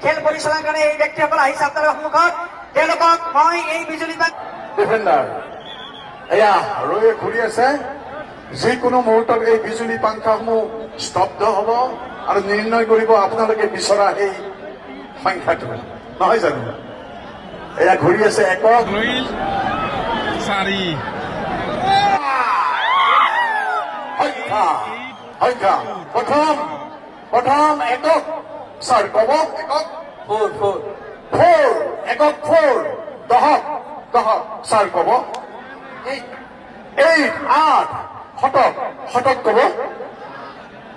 খেল পৰিচালনাৰ কাৰণে এই ব্যক্তিসকল আহিছে আপোনালোকৰ সন্মুখত। তেওঁলোকক মই এই বিজুলী ডিফেণ্ডাৰ এয়া ৰৈ ঘূৰি আছে। যিকোনো মুহূৰ্তত এই বিজুলী পাংখাসমূহ স্তব্ধ হ'ব আৰু নিৰ্ণয় কৰিব আপোনালোকে বিচৰা এই সংখ্যাটো, নহয় জানো? এয়া ঘূৰি আছে একক সংখ্যা প্ৰথম একক ছাৰ ক'ব একক একক 4 দহক ছাৰ ক'ব 8 শতক ক'ব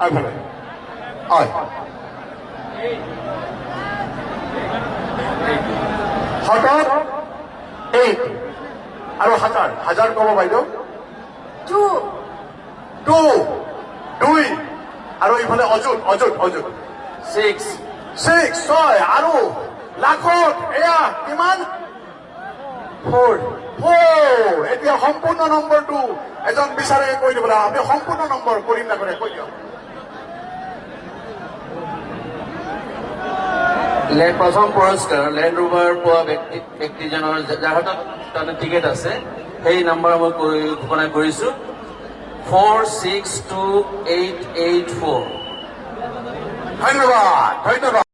আগফালে হয় শতক 8 আৰু হাজাৰ ক'ব বাইদেউ 2 আৰু ইফালে অযুত 6 আৰু লাখত এয়া কিমান 4 এতিয়া সম্পূৰ্ণ নম্বৰটো এজন বিচাৰে কৈ দিব লাগে। আমি সম্পূৰ্ণ নম্বৰ কৰিম না কৰে কৈ দিয়ক। প্ৰথম পুৰস্কাৰ লেণ্ড ৰোভাৰ পোৱা ব্যক্তিজনৰ যাৰ হাতত তাৰমানে টিকেট আছে সেই নম্বৰ মই ঘোষণা কৰিছো 462884। ধন্যবাদ।